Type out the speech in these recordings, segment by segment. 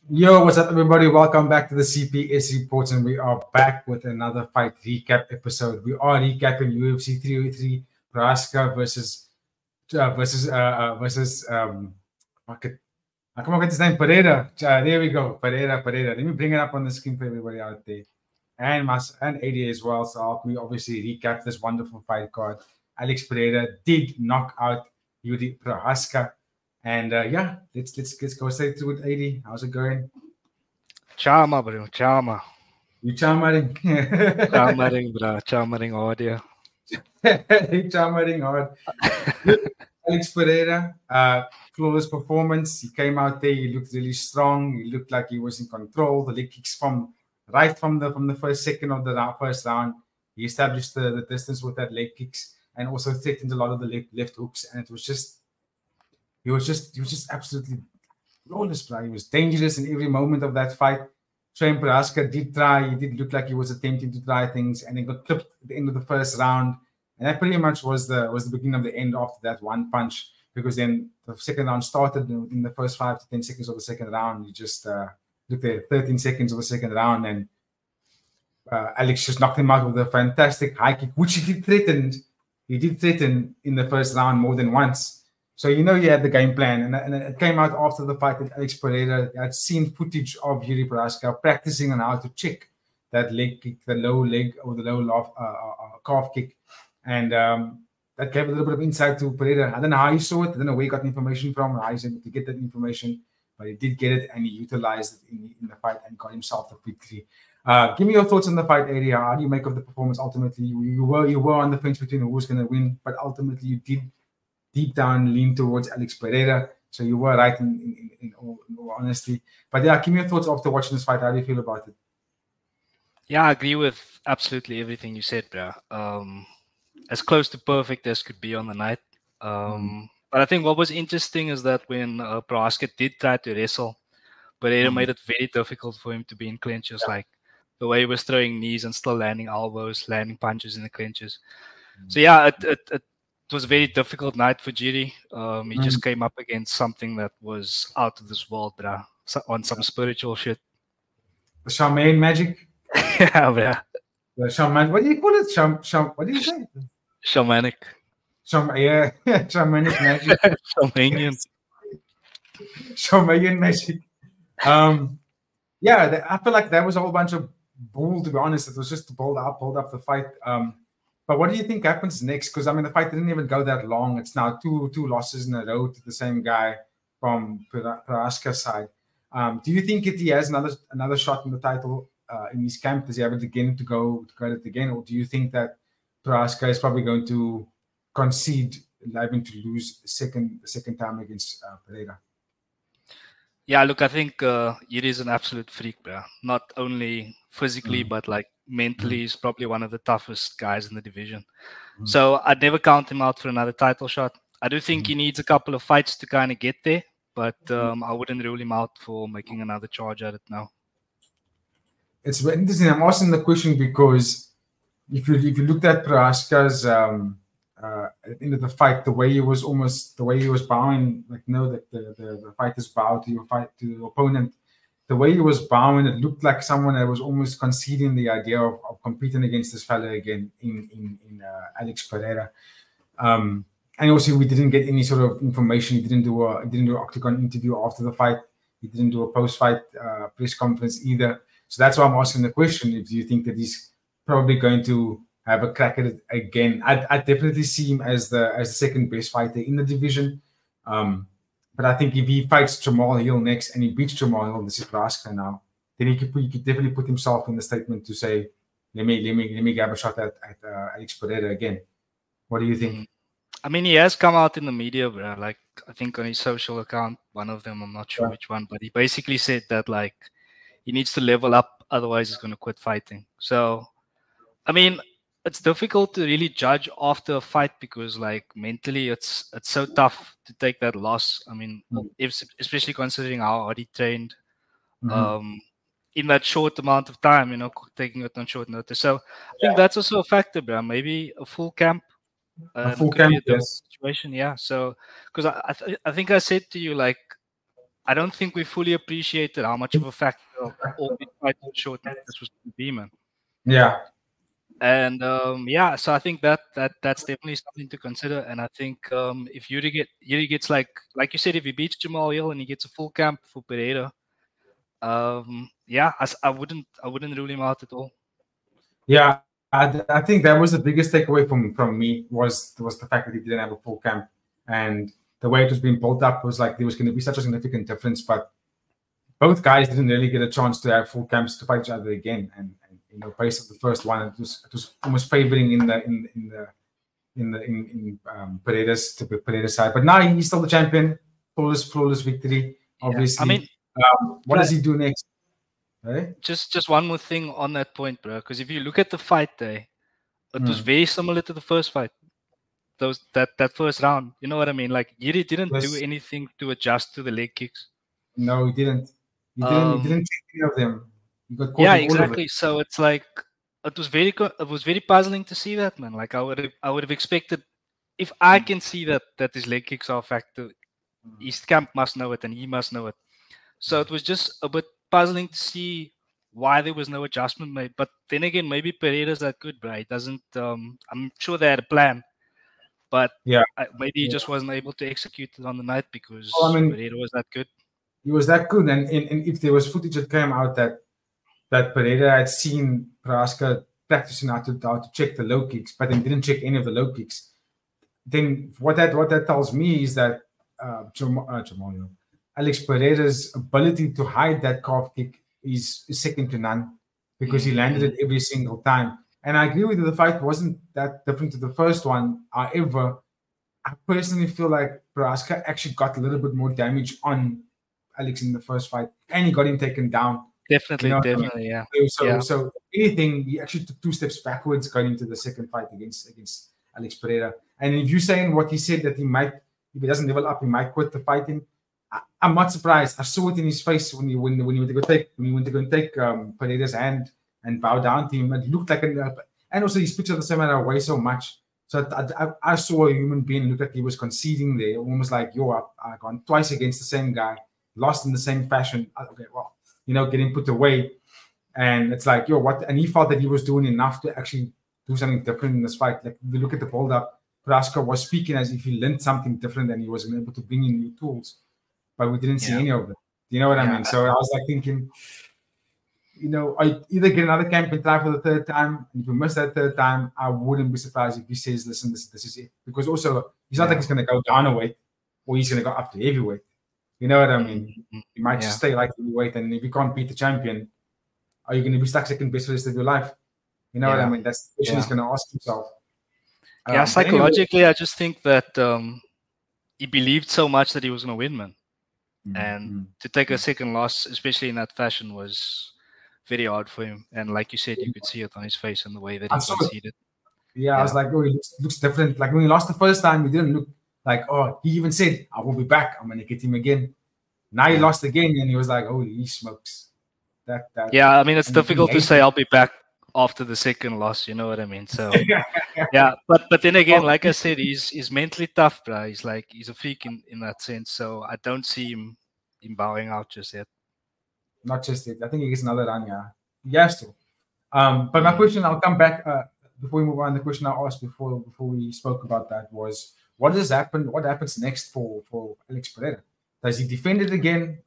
Yo, what's up, everybody? Welcome back to the CPS Reports, and we are back with another fight recap episode. We are recapping UFC 303 Prohaska versus fuck it. I come up with his name, Pereira. There we go, Pereira. Let me bring it up on the screen for everybody out there, and AD as well. So help me obviously recap this wonderful fight card. Alex Pereira did knock out Yuri Prohaska. And yeah, let's go straight to it, AD. How's it going? Chama, bro. Chama. You charming. Chamaring, bro. Chamaring audio. You charming hard. Alex Pereira, flawless performance. He came out there. He looked really strong. He looked like he was in control. The leg kicks from the first second of the first round. He established the distance with that leg kicks and also threatened a lot of the left hooks. And it was just. He was just absolutely flawless, bro. He was dangerous in every moment of that fight. Shane Prohaska did try. He did look like he was attempting to try things, and he got clipped at the end of the first round. And that pretty much was the beginning of the end after that one punch, because then the second round started in the first 5 to 10 seconds of the second round. You just looked at 13 seconds of the second round, and Alex just knocked him out with a fantastic high kick, which he did threaten. He did threaten in the first round more than once. So you know he had the game plan, and it came out after the fight that Alex Pereira had seen footage of Yuri Prohaska practicing on how to check that leg kick, the low leg or the low calf kick, and that gave a little bit of insight to Pereira. I don't know how he saw it, I don't know where he got the information from, or how he's able to get that information, but he did get it, and he utilized it in the fight and got himself the victory. Give me your thoughts on the fight area. How do you make of the performance? Ultimately, you were on the fence between who was going to win, but ultimately you did deep down lean towards Alex Pereira. So you were right in all honesty. But yeah, give me your thoughts after watching this fight. How do you feel about it? Yeah, I agree with absolutely everything you said, bro. As close to perfect as could be on the night. But I think what was interesting is that when Prohaska did try to wrestle, Pereira made it very difficult for him to be in clinches. Like the way he was throwing knees and still landing elbows, landing punches in the clinches. So yeah, it was a very difficult night for Jiri. He just came up against something that was out of this world, bro. On some spiritual shit. The shaman magic? Yeah, bro. The shaman, what do you call it? What do you say? Shamanic. Yeah, shamanic magic. Shamanian. Shamanian magic. Yeah, I feel like that was a whole bunch of bull, to be honest. It was just to build up the fight. But what do you think happens next? Because I mean, the fight didn't even go that long. It's now two losses in a row to the same guy from Prohaska's side. Do you think if he has another shot in the title in his camp, does he have it again to go at it again, or do you think that Prohaska is probably going to concede, having to lose the second time against Pereira? Yeah, look, I think Yuri is an absolute freak, bro. Not only physically, but like mentally, he's probably one of the toughest guys in the division. So I'd never count him out for another title shot. I do think he needs a couple of fights to kind of get there, but I wouldn't rule him out for making another charge at it now. It's very interesting. I'm asking the question because if you looked at Prohaska's at the end of the fight, the way he was bowing, like that the fighters bow to your opponent. The way he was bowing, it looked like someone that was almost conceding the idea of competing against this fella again in Alex Pereira. And also, we didn't get any sort of information. He didn't do an octagon interview after the fight. He didn't do a post-fight press conference either. So that's why I'm asking the question: if you think that he's probably going to have a crack at it again. I definitely see him as the second best fighter in the division. But I think if he fights Jamal Hill next and he beats Jamal Hill, this is Prohaska now, then he could definitely put himself in the statement to say, let me have a shot at Alex Pereira again. What do you think? I mean, he has come out in the media, bro. Like, I think on his social account, one of them, I'm not sure which one, but he basically said that like he needs to level up, otherwise he's going to quit fighting. So, I mean, it's difficult to really judge after a fight because like mentally it's so tough to take that loss. I mean, especially considering how hard he trained in that short amount of time, taking it on short notice. So I think that's also a factor, bro. Maybe a full camp. A full camp, yes. Situation, yeah. So because I think I said to you, like, I don't think we fully appreciated how much of a factor all these fights on short notice was going to be, man. Yeah. And yeah, so I think that's definitely something to consider. And I think if Yuri gets like you said, if he beats Jamal Hill and he gets a full camp for Pereira, yeah, I wouldn't rule him out at all. Yeah, I think that was the biggest takeaway from me was the fact that he didn't have a full camp, and the way it was being built up was like there was going to be such a significant difference, but both guys didn't really get a chance to have full camps to fight each other again, and you know, based on the first one, it was almost favoring in Pereira's side, but now he's still the champion, flawless victory, obviously. Yeah. I mean, what does he do next? Right? Just one more thing on that point, bro, because if you look at the fight there, it was very similar to the first fight. That first round, you know what I mean? Like Yuri didn't do anything to adjust to the leg kicks. No, he didn't. He didn't take any of them. He got caught yeah, with exactly. All of it. So it's like it was very puzzling to see that, man. Like I would have expected, if I can see that his leg kicks are a factor, his camp must know it and he must know it. So it was just a bit puzzling to see why there was no adjustment made. But then again, maybe Pereira's that good, bro. He doesn't. I'm sure they had a plan, but maybe he just wasn't able to execute it on the night because Pereira was that good. He was that good, and if there was footage that came out that Pereira had seen Prochazka practicing how to check the low kicks, but then didn't check any of the low kicks, then what that tells me is that Alex Pereira's ability to hide that calf kick is second to none, because he landed it every single time. And I agree with you, the fight wasn't that different to the first one. However, I personally feel like Prochazka actually got a little bit more damage on Alex in the first fight, and he got him taken down. Definitely, you know definitely, I mean? So anything, he actually took 2 steps backwards going into the second fight against Alex Pereira. And if you're saying what he said, that he might, if he doesn't level up, he might quit the fighting, I'm not surprised. I saw it in his face when he went to go take Pereira's hand and bow down to him. It looked like and also his picture of the same man away so much. So I saw a human being look like he was conceding there, almost like, I've gone twice against the same guy, lost in the same fashion. Okay, well, getting put away. And it's like, what? And he felt that he was doing enough to actually do something different in this fight. Like, if you look at the build-up, Prochazka was speaking as if he learned something different and he wasn't able to bring in new tools. But we didn't see any of it. You know what I mean? So I was like thinking, I either get another camp and try for the third time. And if we miss that third time, I wouldn't be surprised if he says, listen, this is it. Because also, he's not like he's going to go down a weight or he's going to go up to heavyweight. You know what I mean? He might just stay like heavyweight. And if you can't beat the champion, are you going to be stuck second best for the rest of your life? You know what I mean? That's the question he's going to ask himself. Psychologically, anyway, I just think that he believed so much that he was going to win, man. And to take a second loss, especially in that fashion, was very hard for him. And like you said, you could see it on his face and the way that he conceded. I was like, he looks different. Like when he lost the first time, he didn't look like, he even said, I will be back. I'm going to get him again. Now he lost again, and he was like, holy smokes. I mean, it's difficult to say I'll be back after the second loss, you know what I mean? So but then again, like I said, he's mentally tough, bro. He's a freak in that sense. So I don't see him bowing out just yet. Not just yet. I think he gets another run, He has to. But my question, I'll come back before we move on. The question I asked before we spoke about that was, what happens next for Alex Pereira? Does he defend it again?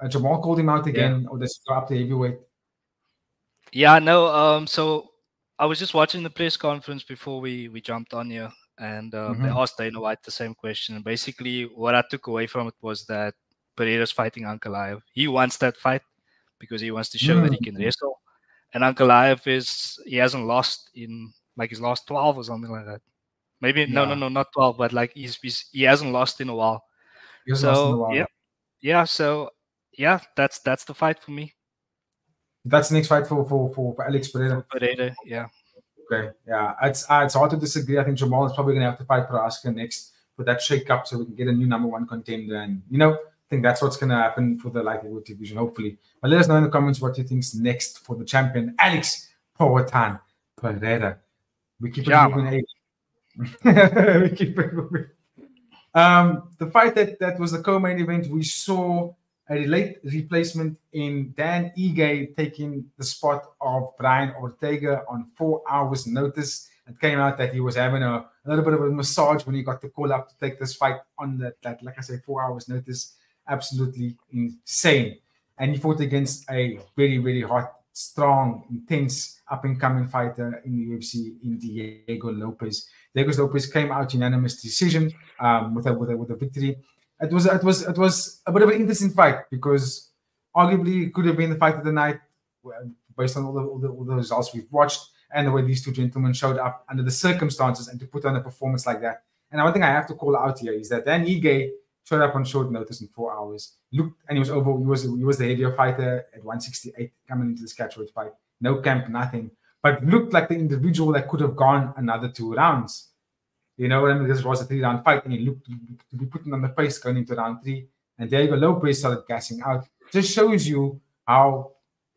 Jamal called him out again, or does he go up to heavyweight? Yeah, no. So I was just watching the press conference before we jumped on here, and they asked Dana White the same question. And basically, what I took away from it was that Pereira's fighting Ankalaev. He wants that fight because he wants to show that he can wrestle. And Ankalaev he hasn't lost in like his last 12 or something like that. Maybe no, not 12, but like he hasn't lost in a while. That's the fight for me. That's the next fight for Alex Pereira. For Pereira, yeah. Okay, yeah. It's hard to disagree. I think Jamal is probably going to have to fight Prochazka next for that shake-up so we can get a new number 1 contender. And, I think that's what's going to happen for the lightweight division, hopefully. But let us know in the comments what you think's next for the champion, Alex Pereira. We keep it moving. We keep it moving. The fight that was the co-main event, we saw a late replacement in Dan Ige taking the spot of Brian Ortega on 4 hours notice. It came out that he was having a little bit of a massage when he got the call up to take this fight on that like I say, 4 hours notice. Absolutely insane. And he fought against a very, very hot, strong, intense, up-and-coming fighter in the UFC, in Diego Lopes. Diego Lopes came out unanimous decision with a victory. It was a bit of an interesting fight because arguably it could have been the fight of the night based on all the results we've watched and the way these two gentlemen showed up under the circumstances and to put on a performance like that. And one thing I have to call out here is that Dan Ige showed up on short notice in 4 hours. Looked and he was over. He was the heavier fighter at 168 coming into this catchweight fight. No camp, nothing. But looked like the individual that could have gone another 2 rounds. You know what I mean? This was a 3-round fight, and he looked to be putting on the pace going into round 3. And Diego Lopes started gassing out. Just shows you how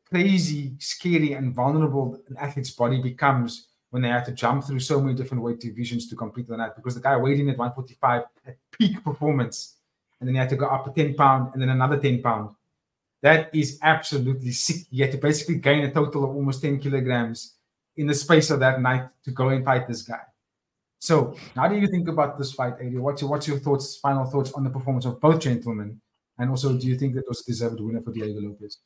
crazy, scary, and vulnerable an athlete's body becomes when they have to jump through so many different weight divisions to complete the night. Because the guy weighed in at 145 at peak performance, and then he had to go up a 10-pound and then another 10-pound. That is absolutely sick. He had to basically gain a total of almost 10 kilograms in the space of that night to go and fight this guy. So, how do you think about this fight, Adrian? What's your thoughts, final thoughts on the performance of both gentlemen? And also, do you think that was a deserved winner for Diego Lopes?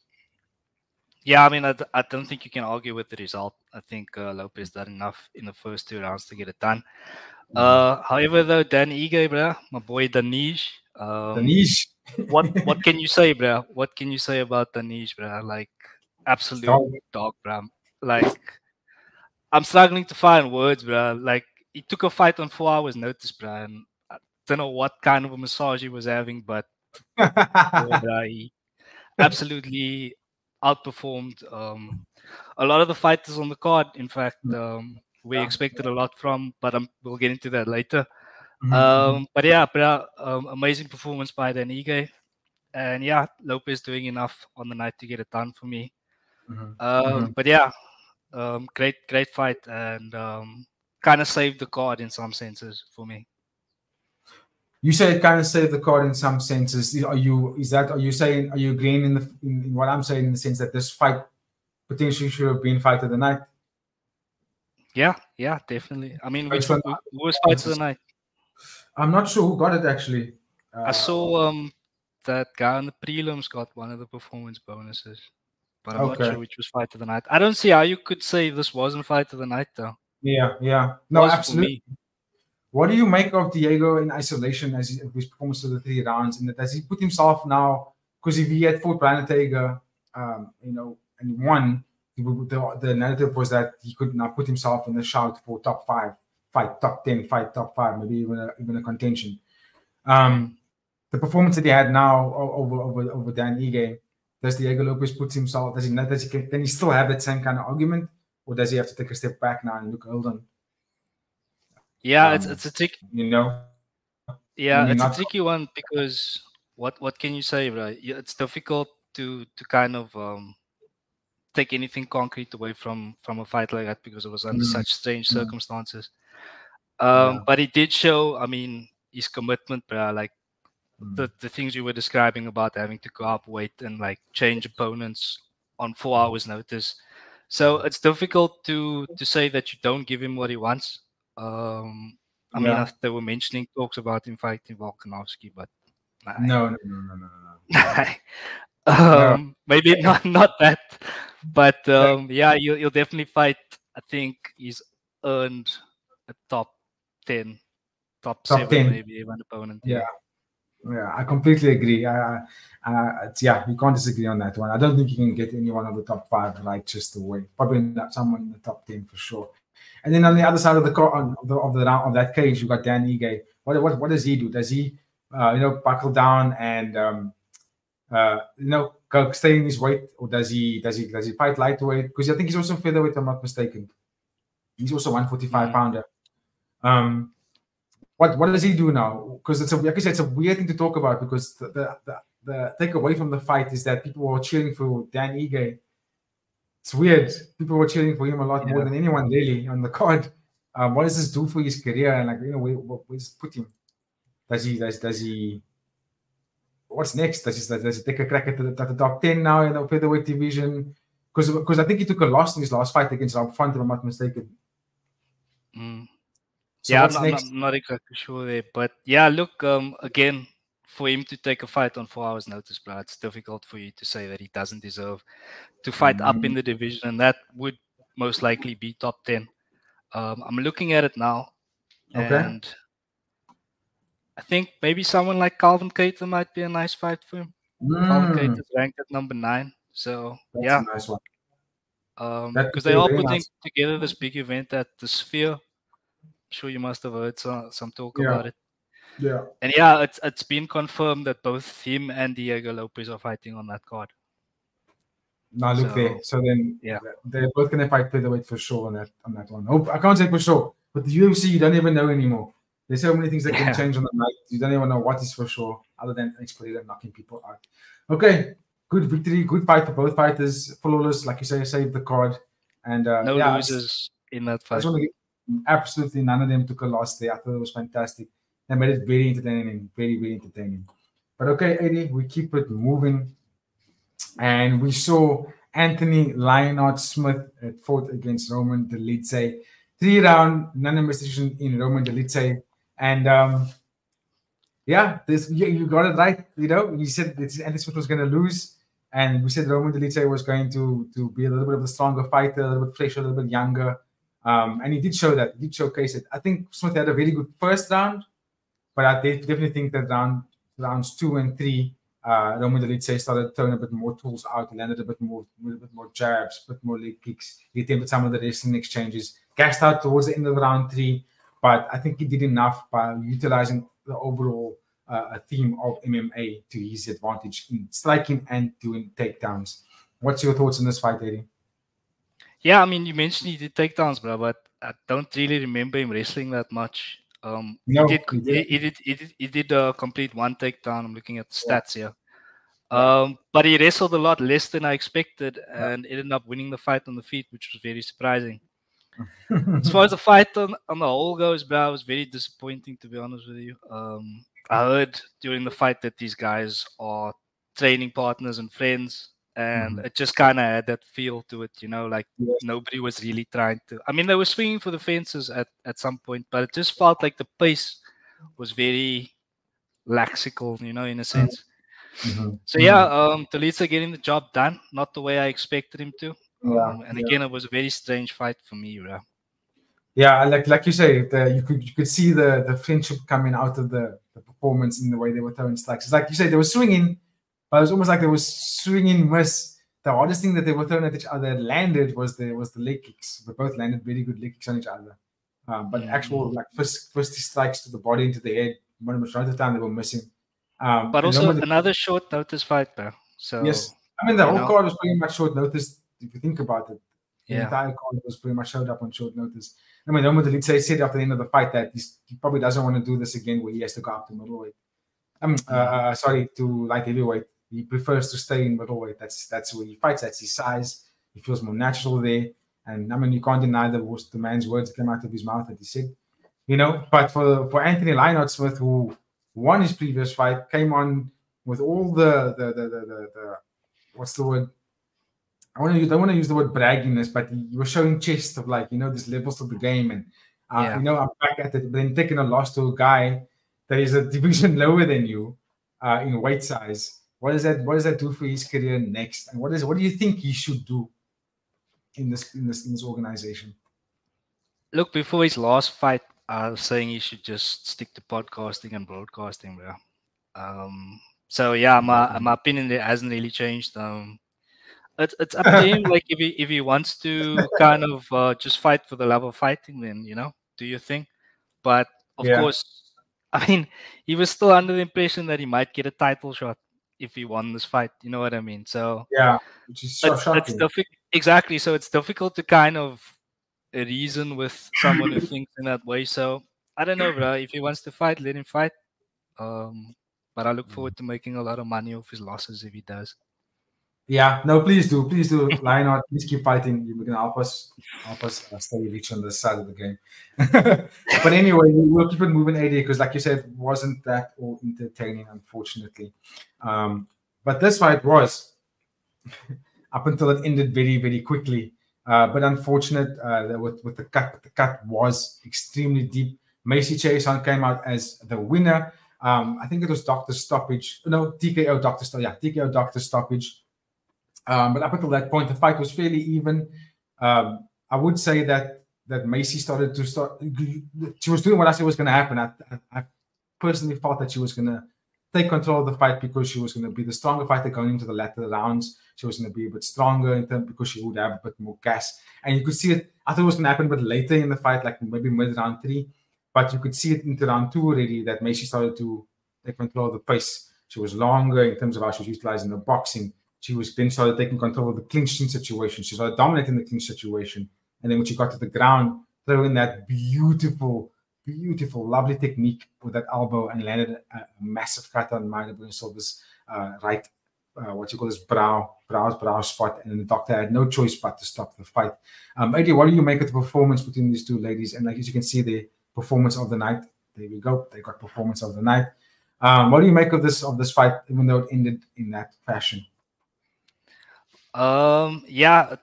Yeah, I mean, I don't think you can argue with the result. I think Lopes did enough in the first 2 rounds to get it done. However, though, Dan Ige, bro, my boy Danish. Danish. what can you say, bro? What can you say about Danish, bro? Like, absolute dog, bro. Like, I'm struggling to find words, bro. Like, he took a fight on 4 hours notice, bro. And I don't know what kind of a massage he was having, but bro, he absolutely outperformed a lot of the fighters on the card. In fact, we expected a lot from, but we'll get into that later. But yeah, amazing performance by Dan Ige. And yeah, Lopes doing enough on the night to get it done for me. But yeah, great fight, and kind of saved the card in some senses for me. You say it kind of saved the card in some senses. Are you agreeing in what I'm saying, in the sense that this fight potentially should have been fight of the night? Yeah, definitely. I mean, which was fight of the night? I'm not sure who got it actually. I saw that guy on the prelims got one of the performance bonuses, but I'm not sure which was fight of the night. I don't see how you could say this wasn't fight of the night, though. Yeah. No, absolutely. What do you make of Diego in isolation as his performance of the 3 rounds? And does he put himself now? Because if he had fought Brian Ortega, and won, the narrative was that he could now put himself in the shout for top 5 fight, top 10 fight, top 5, maybe even a contention. The performance that he had now over Dan Ige, does Diego Lopes put himself? Can he still have that same kind of argument, or does he have to take a step back now and look older? Yeah, it's a tricky. Yeah, it's a tricky one because what can you say, right? It's difficult to kind of take anything concrete away from a fight like that because it was under such strange circumstances. But he did show, I mean, his commitment, bro. Like the things you were describing about having to go up weight and like change opponents on 4 hours notice. So it's difficult to say that you don't give him what he wants. I mean, they were mentioning talks about him fighting Volkanovski, but no. Maybe not that, but yeah, you'll definitely fight. I think he's earned a top 10, top 7, 10. Maybe even opponent. Yeah, I completely agree. You can't disagree on that one. I don't think you can get anyone of the top 5 right just away. Probably not someone in the top 10 for sure. And then on the other side of the of that cage, you got Dan Ige. What does he do? Does he buckle down and stay in his weight, or does he fight lightweight? Because I think he's also featherweight, if I'm not mistaken. He's also 145 pounder. What does he do now? Because it's a weird thing to talk about, because the takeaway from the fight is that people were cheering for Dan Ige. It's weird. People were cheering for him a lot more than anyone really on the card. What does this do for his career? And where does it put him? Does he? what's next? Does he take a crack at the top 10 now in the featherweight division? Because I think he took a loss in his last fight against Rob Font, if I'm not mistaken. So yeah, what's next? I'm not exactly sure there, but yeah, look, again, for him to take a fight on 4 hours' notice, bro, it's difficult for you to say that he doesn't deserve to fight up in the division, and that would most likely be top 10. I'm looking at it now, and I think maybe someone like Calvin Cater might be a nice fight for him. Calvin Cater is ranked at number 9, so that's yeah, a nice one. because they are putting together this big event at the Sphere. I'm sure you must have heard some talk about it. Yeah. And yeah, it's been confirmed that both him and Diego Lopes are fighting on that card. Now look there. So then, yeah, they're both gonna fight featherweight for sure on that one. Hope I can't say for sure, but the UFC you don't even know anymore. There's so many things that can change on the night. You don't even know what is for sure, other than Alex Pereira knocking people out. Okay, good victory, good fight for both fighters. Flawless, like you say, saved the card, and no losers in that fight. Absolutely none of them took a loss there. I thought it was fantastic. They made it very entertaining, very, very entertaining. But okay, Eddie, we keep it moving. And we saw Anthony Lionheart Smith fought against Roman Dolidze. 3-round unanimous decision in Roman Dolidze. And you got it right. You know, you said Anthony Smith was going to lose. And we said Roman Dolidze was going to be a little bit of a stronger fighter, a little bit fresher, a little bit younger. And he did show that. He did showcase it. I think Smith had a very good first round. But I definitely think that rounds 2 and 3, Roman Dolidze started throwing a bit more tools out. He landed a bit more jabs, a bit more leg kicks. He attempted some of the wrestling exchanges. Gassed out towards the end of round 3, but I think he did enough by utilizing the overall theme of MMA to his advantage in striking and doing takedowns. What's your thoughts on this fight, Eddie? Yeah, I mean, you mentioned he did takedowns, bro, but I don't really remember him wrestling that much. He did complete one takedown. I'm looking at the stats here. But he wrestled a lot less than I expected and ended up winning the fight on the feet, which was very surprising. As far as the fight on the whole goes, bro, it was very disappointing, to be honest with you. I heard during the fight that these guys are training partners and friends, and it just kind of had that feel to it, you know, like nobody was really trying to. I mean, they were swinging for the fences at some point, but it just felt like the pace was very laxical, you know, in a sense. So Dolidze getting the job done, not the way I expected him to. Again, it was a very strange fight for me, bro. Yeah, like you say, you could see the friendship coming out of the performance in the way they were throwing strikes. It's like you said, they were swinging, but it was almost like they were swinging miss. The hardest thing that they were throwing at each other landed was the leg kicks. They both landed very good leg kicks on each other. But actual like first strikes to the body, into the head, most of the time they were missing. But also another short notice fight, bro. So yes, I mean the whole card was pretty much short notice if you think about it. The entire card was pretty much showed up on short notice. I mean, Roman Dolidze said after the end of the fight that he probably doesn't want to do this again, where he has to go up to middleweight. To light heavyweight. He prefers to stay in middleweight. That's where he fights. That's his size. He feels more natural there. And I mean, you can't deny the man's words that came out of his mouth that he said, you know. But for Anthony Lionheart Smith, who won his previous fight, came on with all the what's the word? I want to use the word bragginess, but you were showing chest of, like, you know, these levels of the game, and you know, I'm back at it. Then taking a loss to a guy that is a division lower than you in weight size. What does that do for his career next? And what do you think he should do in this organization? Look, before his last fight, I was saying he should just stick to podcasting and broadcasting, bro. So yeah, my opinion there hasn't really changed. It's up to him. Like if he wants to kind of just fight for the love of fighting, then, you know, do your thing. But of course, I mean, he was still under the impression that he might get a title shot if he won this fight. You know what I mean? So which is so shocking. Exactly. So it's difficult to kind of reason with someone who thinks in that way. So I don't know, bro. If he wants to fight, let him fight. But I look forward to making a lot of money off his losses if he does. Yeah, no, please do, Lionheart, please keep fighting. You can help us stay rich on this side of the game. But anyway, we'll keep it moving, AD, because like you said, it wasn't that all entertaining, unfortunately. But this fight was up until it ended very, very quickly. But unfortunate with the cut. The cut was extremely deep. Macy Chiasson came out as the winner. I think it was doctor stoppage. No, TKO doctor stoppage. Yeah, TKO doctor stoppage. But up until that point, the fight was fairly even. I would say that Macy started to start. She was doing what I said was going to happen. I personally thought that she was going to take control of the fight because she was going to be the stronger fighter going into the latter rounds. She was going to be a bit stronger in terms because she would have a bit more gas. And you could see it. I thought it was going to happen a bit later in the fight, like maybe mid round 3. But you could see it into round 2 already that Macy started to take control of the pace. She was longer in terms of how she was utilizing the boxing. She was then started taking control of the clinching situation. She started dominating the clinch situation. And then when she got to the ground, throwing that beautiful, lovely technique with that elbow and landed a massive cut on Mayra Silva's right, what you call this brow spot. And then the doctor had no choice but to stop the fight. AD, what do you make of the performance between these two ladies? And like as you can see, the performance of the night. There we go. They got performance of the night. What do you make of this fight, even though it ended in that fashion? Yeah,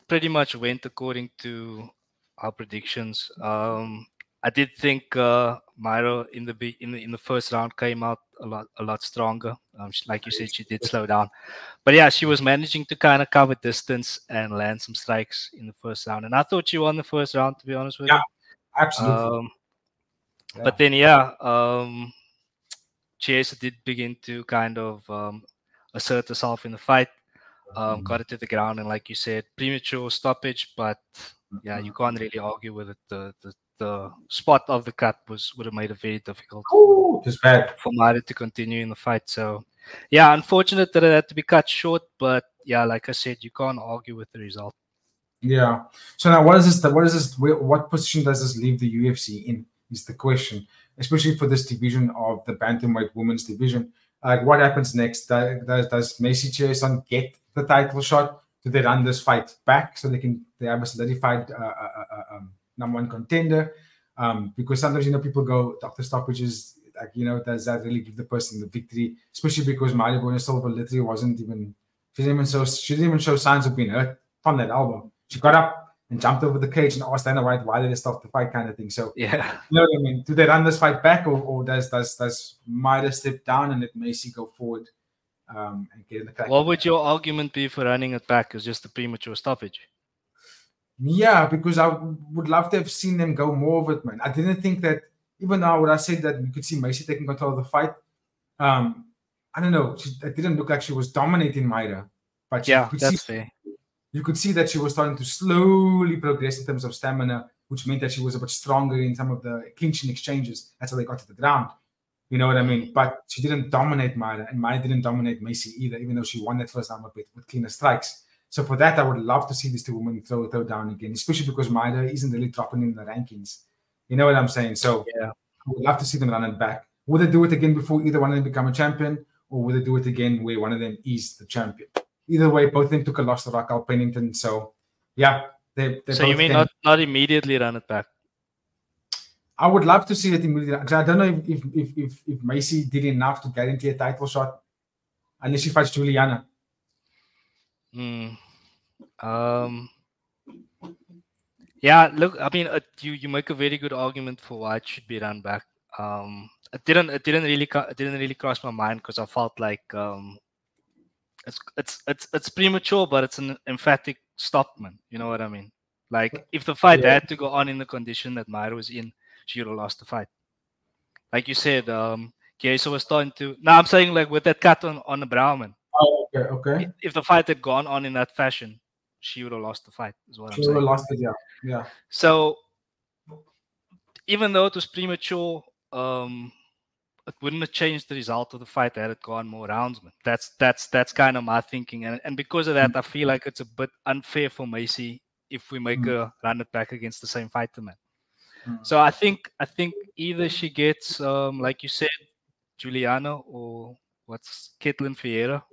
pretty much went according to our predictions. I did think Mayra in the first round came out a lot stronger. Like you said, she did slow down, but yeah, she was managing to kind of cover distance and land some strikes in the first round. And I thought she won the first round, to be honest with you. Absolutely. But then, yeah, Chiesa did begin to kind of assert herself in the fight. Got it to the ground, and like you said, premature stoppage. But yeah, you can't really argue with it. The spot of the cut would have made it very difficult for Mayra to continue in the fight. So yeah, unfortunate that it had to be cut short. But yeah, like I said, you can't argue with the result. Yeah. So now, what is this? What position does this leave the UFC in? Is the question, especially for this division of the bantamweight women's division. Like, what happens next? Does Macy Chiasson get the title shot? Do they run this fight back so they have a solidified number 1 contender? Because sometimes people go doctor stoppages. Like does that really give the person the victory? Especially because Mayra Silva literally wasn't even. She didn't even show signs of being hurt from that elbow. She got up and jumped over the cage and asked Dana White why did they stop the fight, kind of thing. So yeah, you know what I mean. Do they run this fight back, or does Mayra step down and let Macy go forward and get in the crack? What would your argument be for running it back? Is just a premature stoppage? Yeah, because I would love to have seen them go more of it, man. I didn't think that, even now when I said that you could see Macy taking control of the fight, I don't know. It didn't look like she was dominating Mayra, but yeah, that's fair. You could see that she was starting to slowly progress in terms of stamina, which meant that she was a bit stronger in some of the clinching exchanges. That's how they got to the ground. You know what I mean? But she didn't dominate Mayra, and Mayra didn't dominate Macy either, even though she won that first round with cleaner strikes. So for that, I would love to see these two women throw down again, especially because Mayra isn't really dropping in the rankings. You know what I'm saying? So yeah, I would love to see them run it back. Would they do it again before either one of them become a champion, or would they do it again where one of them is the champion? Either way, both of them took a loss to Raquel Pennington. So, yeah. So you mean not immediately run it back? I would love to see it immediately. Because I don't know if Macy did enough to guarantee a title shot unless she fights Juliana. Yeah, look, I mean, you make a very good argument for why it should be run back. It didn't really cross my mind because I felt like it's premature, but it's an emphatic stop, man. You know what I mean? Like if the fight had to go on in the condition that Mayra was in, she would have lost the fight. Like you said, Chiesa was starting to. No, I'm saying like with that cut on the brow, man. Oh, okay. If the fight had gone on in that fashion, she would have lost the fight. Is what I'm saying. She would have lost it, yeah. So even though it was premature, it wouldn't have changed the result of the fight had it gone more rounds, man. That's kind of my thinking, and because of that, I feel like it's a bit unfair for Macy if we make her run it back against the same fighter, man. So I think either she gets like you said, Juliana, or what's Caitlin Ferreira.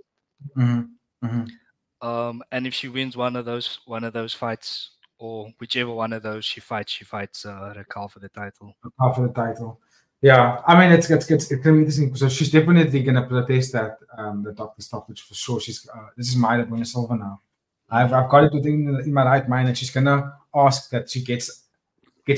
And if she wins one of those fights, or whichever one of those she fights Raquel for the title. For the title. Yeah, I mean it's gonna be interesting. So she's definitely gonna protest that the doctor stoppage for sure. She's this is my winner silver now. I've got it in my right mind that she's gonna ask that she gets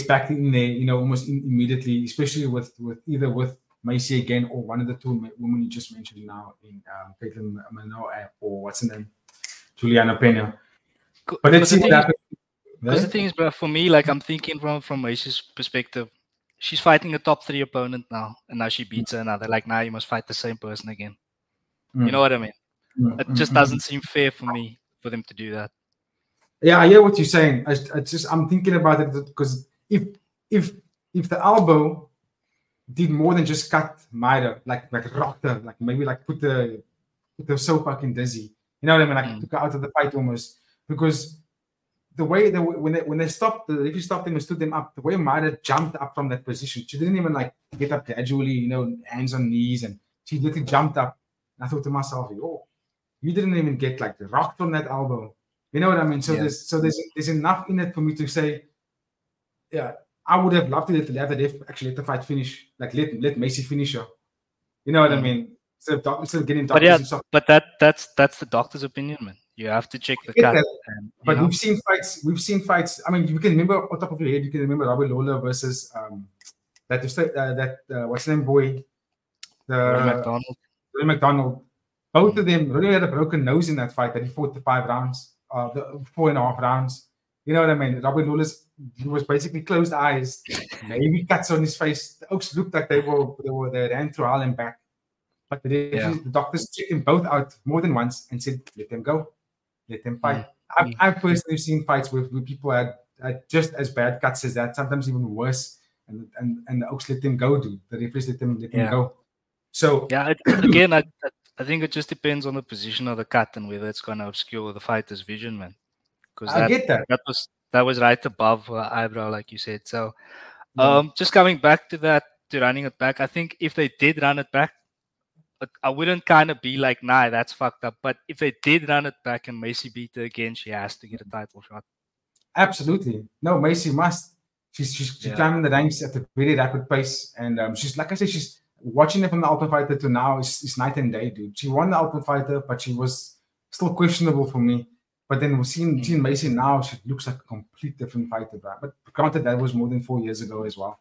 back in there, you know, almost immediately, especially with either with Macy again or one of the two women you just mentioned now in Caitlin Manoa or what's her name, Juliana Pena. But let's see what happens. Because the thing is, bro, for me, like I'm thinking from Macy's perspective, she's fighting a top 3 opponent now, and now she beats her. Now they're like, now you must fight the same person again. You know what I mean? It just doesn't seem fair for me for them to do that. Yeah, I hear what you're saying. I'm thinking about it because if the elbow did more than just cut Maida, like rocked her, like maybe like put her so fucking dizzy. You know what I mean? Like took her out of the fight almost. Because the way when they stopped, if you stopped them and stood them up, the way Maida jumped up from that position, she didn't even like get up gradually, you know, hands on knees, and she literally jumped up. And I thought to myself, oh, you didn't even get like rocked from that elbow. You know what I mean? So there's enough in it for me to say, yeah, I would have loved to let the fight finish, like let Macy finish her. You know what I mean? Instead of getting doctors and stuff. But that's the doctor's opinion, man. You have to check the cut. But we've seen fights. I mean, you can remember on top of your head, you can remember Robert Lawler versus what's his name, boy, Rory McDonald. Both of them really had a broken nose in that fight that he fought the 5 rounds, the 4.5 rounds. You know what I mean? Robert Lawler's was basically closed eyes, maybe cuts on his face. The Oaks looked like they ran through hell and back. But the doctors checked them both out more than once and said, let them go. Let them fight. I've personally seen fights where people had just as bad cuts as that, sometimes even worse. And the Oaks let them go, dude. The referees let them go. So again, I think it just depends on the position of the cut and whether it's going to obscure the fighter's vision, man. Because I get that. That was right above her eyebrow, like you said. So, just coming back to that, to running it back, I think if they did run it back, I wouldn't kind of be like, nah, that's fucked up. But if they did run it back and Macy beat her again, she has to get a title shot. Absolutely. No, Macy must. She's climbing the ranks at a very rapid pace. And she's, like I said, she's watching it from the Ultimate Fighter to now is night and day, dude. She won the Ultimate Fighter, but she was still questionable for me. But then we're seeing Macy now, she looks like a complete different fighter. But granted, that was more than 4 years ago as well.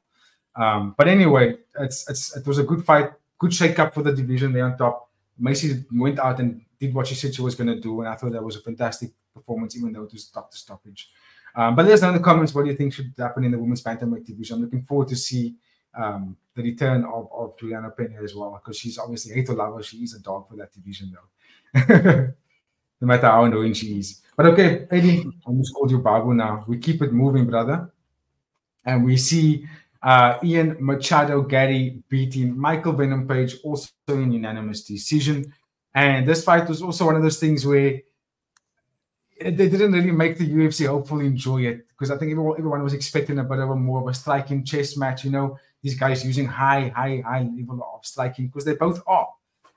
But anyway, it was a good fight, good shake-up for the division there on top. Macy went out and did what she said she was going to do, and I thought that was a fantastic performance, even though it was doctor stoppage. But let us know in the comments what do you think should happen in the women's bantamweight division. I'm looking forward to see the return of Juliana Pena as well, because she's obviously, hate or love her, she is a dog for that division, though. No matter how annoying she is. But okay, Eddie, I almost called you Babu now. We keep it moving, brother. And we see Ian Machado Gary beating Michael Venom Page, also in unanimous decision. And this fight was also one of those things where they didn't really make the UFC hopefully enjoy it, because I think everyone was expecting a bit of more of a striking chess match. You know, these guys using high level of striking, because they both are.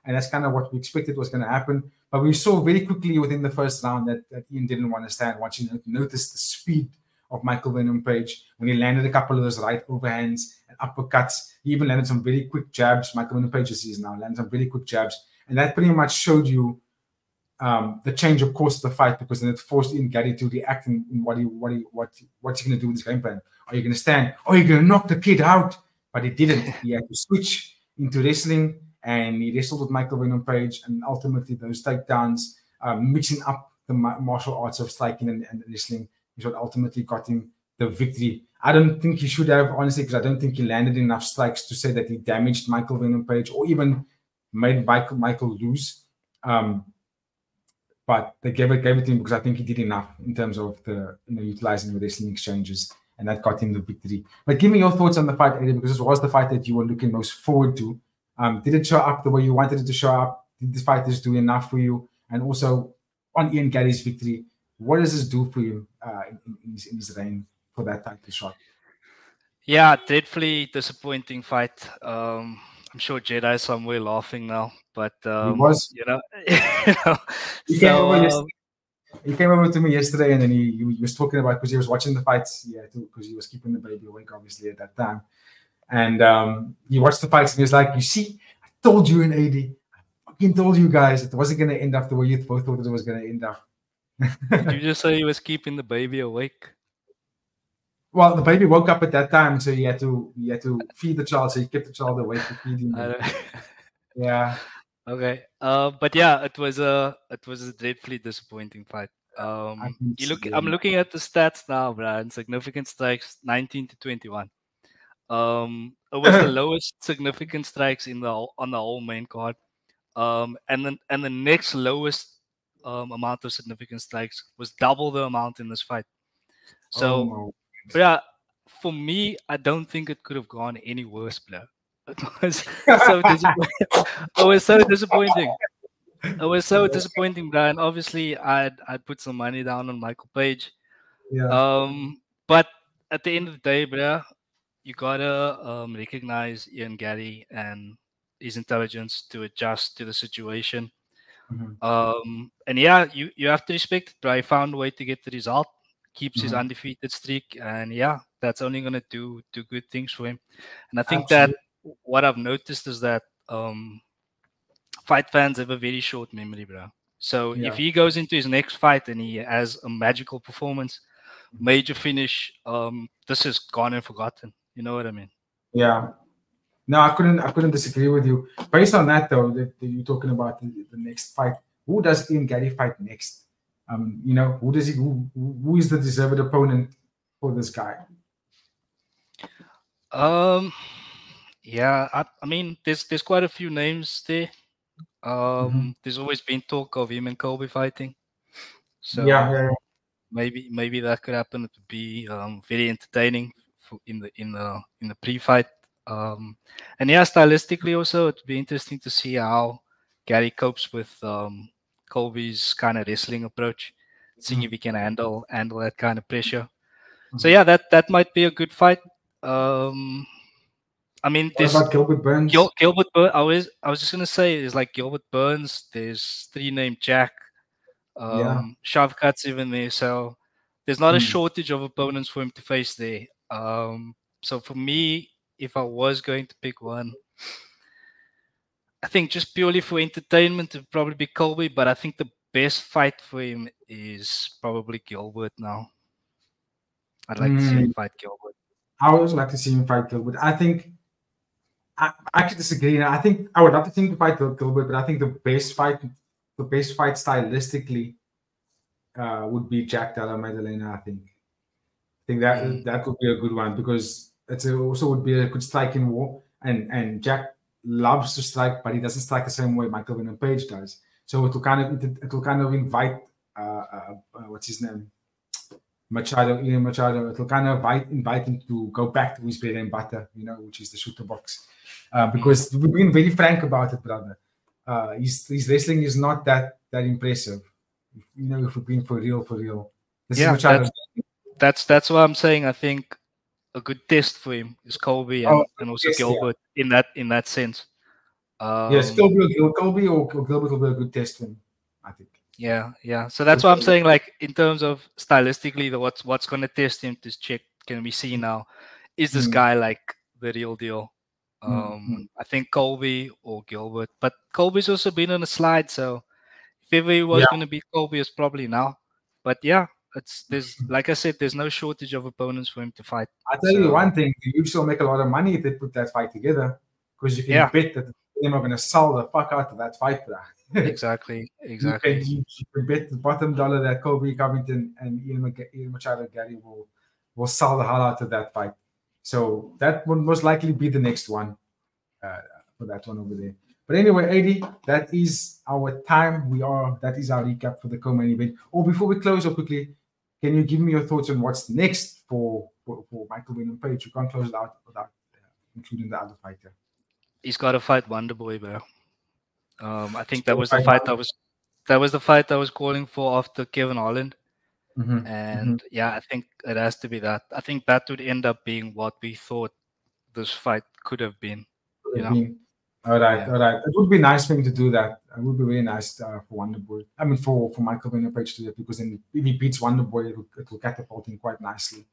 And that's kind of what we expected was going to happen. But we saw very quickly within the first round that Ian didn't want to stand once he noticed the speed of Michael Venom Page when he landed a couple of those right overhands and uppercuts. He even landed some very quick jabs. Michael Venom Page is now landed some really quick jabs. And that pretty much showed you the change of course of the fight, because then it forced Ian Gary to react in what's he going to do with his game plan. Are you going to stand? Are you going to knock the kid out? But he didn't. He had to switch into wrestling. And he wrestled with Michael Venom Page, and ultimately those takedowns, mixing up the martial arts of striking and wrestling, is what ultimately got him the victory. I don't think he should have, honestly, because I don't think he landed enough strikes to say that he damaged Michael Venom Page or even made Michael lose. But they gave it to him because I think he did enough in terms of utilizing the wrestling exchanges, and that got him the victory. But give me your thoughts on the fight, Eddie, because this was the fight that you were looking most forward to. Did it show up the way you wanted it to show up? Did the fighters do enough for you? And also, on Ian Gary's victory, what does this do for you in his reign for that title shot? Yeah, dreadfully disappointing fight. I'm sure Jedi is somewhere laughing now, but he was. you know, He came over yesterday. He came over to me yesterday, and then he was talking about, because he was watching the fights, because he was keeping the baby awake, obviously, at that time. And he watched the fights, and he was like, "You see, I told you in AD, I fucking told you guys it wasn't going to end up the way you both thought it was going to end up." Did you just say he was keeping the baby awake? Well, the baby woke up at that time, so he had to feed the child. So he kept the child awake to feed him. Yeah. Okay. But yeah, it was a dreadfully disappointing fight. I'm looking at the stats now, Brian. Significant strikes 19 to 21. It was the lowest significant strikes on the whole main card. And the next lowest amount of significant strikes was double the amount in this fight. So, yeah, for me, I don't think it could have gone any worse, bro. It was so disappointing. It was so disappointing. It was so disappointing, Brian. Obviously, I'd put some money down on Michael Page. Yeah. But at the end of the day, bro, you gotta recognize Ian Gary and his intelligence to adjust to the situation. Mm-hmm. And yeah, you have to respect it, bro. He found a way to get the result, keeps his undefeated streak, and yeah, that's only gonna do good things for him. And I think that what I've noticed is that fight fans have a very short memory, bro. So if he goes into his next fight and he has a magical performance, major finish, this is gone and forgotten. You know what I mean? Yeah. No, I couldn't disagree with you. Based on that, though, that you're talking about the next fight, who does Ian Gary fight next? Who does he? Who is the deserved opponent for this guy? Yeah, I mean, there's quite a few names there. There's always been talk of him and Colby fighting. So yeah. maybe that could happen. It would be very entertaining in the pre-fight. And yeah, stylistically also, it would be interesting to see how Gary copes with Colby's kind of wrestling approach, seeing if he can handle that kind of pressure. So yeah, that might be a good fight. I mean, what about Gilbert Burns? Gilbert Burns. I was just gonna say, there's like Gilbert Burns. There's 3 named Jack. Shavkat's even there, so there's not a shortage of opponents for him to face there. So for me, if I was going to pick one, I think just purely for entertainment, it would probably be Colby. But I think the best fight for him is probably Gilbert now. I'd like to see him fight Gilbert. I would also like to see him fight Gilbert. I think I actually disagree. I think I would love to see him fight Gilbert, but I think the best fight stylistically would be Jack Della Maddalena. I think that would be a good one, because it also would be a good striking war. And Jack loves to strike, but he doesn't strike the same way Michael Venom Page does. So it will kind of invite what's his name? Ian Machado. It will kind of invite him to go back to his bread and butter, which is the shooter box. Because we've been very frank about it, brother. His wrestling is not that impressive. If we're being for real. This is Machado. That's what I'm saying. I think a good test for him is Colby and also Gilbert in that sense. Yes, Colby or Gilbert will be a good test for him, I think. Yeah. So that's what I'm saying. Like, in terms of stylistically, what's going to test him to check, can we see now, is this guy like the real deal? I think Colby or Gilbert, but Colby's also been on a slide, so if ever he was going to be Colby, it's probably now. But yeah, there's like I said, there's no shortage of opponents for him to fight. I'll tell you one thing: you still make a lot of money if they put that fight together, because you can bet that them are going to sell the fuck out of that fight, bro. Exactly. You can bet the bottom dollar that Colby Covington and Ian Machado Gary will sell the hell out of that fight. So that will most likely be the next one for that one over there. But anyway, AD, that is our time. That is our recap for the co-main event. Before we close up quickly, can you give me your thoughts on what's next for Michael Venom Page? You can't close it out without including the other fighter. He's got to fight Wonderboy, bro. I think that was the fight I was calling for after Kevin Holland. And yeah, I think it has to be that. I think that would end up being what we thought this fight could have been. All right, Yeah. all right. It would be nice for him to do that. It would be really nice for Wonderboy. I mean, for Michael Page to do that, because then if he beats Wonderboy, it will catapult him quite nicely.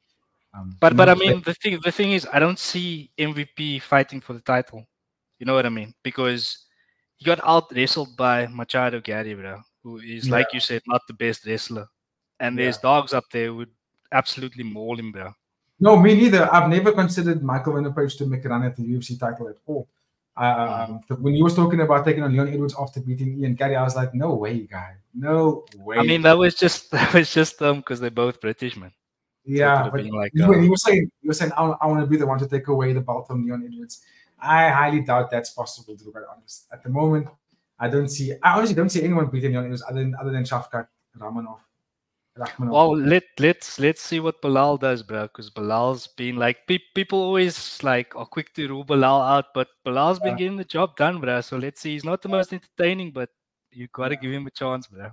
But I mean, the thing is, I don't see MVP fighting for the title. You know what I mean? Because he got out wrestled by Machado Gary, bro, who is, Yeah, like you said, not the best wrestler. And yeah. there's dogs up there who would absolutely maul him, bro. No, me neither. I've never considered Michael Page to make a run at the UFC title at all. When he was talking about taking on Leon Edwards after beating Ian Gary, I was like, no way, guy. No way. I mean, that was just because they're both British, man. Yeah, So but like, he was saying, I want to be the one to take away the belt from Leon Edwards. I highly doubt that's possible, to be quite honest. At the moment, I honestly don't see anyone beating Leon Edwards other than Shavkat Rakhmonov. Well, let's see what Bilal does, bro. Because Bilal's been like, people always like are quick to rule Bilal out, but Bilal's been getting the job done, bro. So let's see. He's not the most entertaining, but you gotta give him a chance, bro.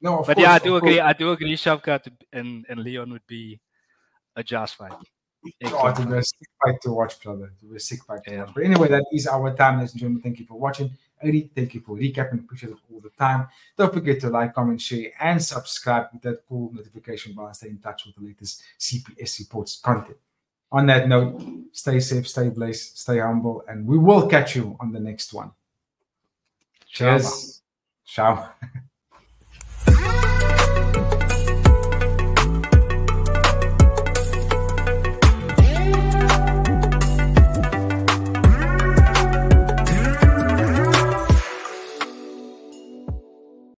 No, of but course, yeah, I do agree. I do agree. Shavkat and Leon would be a joss fight. Oh, it would be a sick fight to watch, brother. It would be a sick fight to watch. But anyway, that is our time, ladies and gentlemen. Thank you for watching. Eddie, thank you for recapping. Appreciate it all the time. Don't forget to like, comment, share, and subscribe with that cool notification bell and stay in touch with the latest CPS Reports content. On that note, stay safe, stay blessed, stay humble, and we will catch you on the next one. Cheers. Ciao.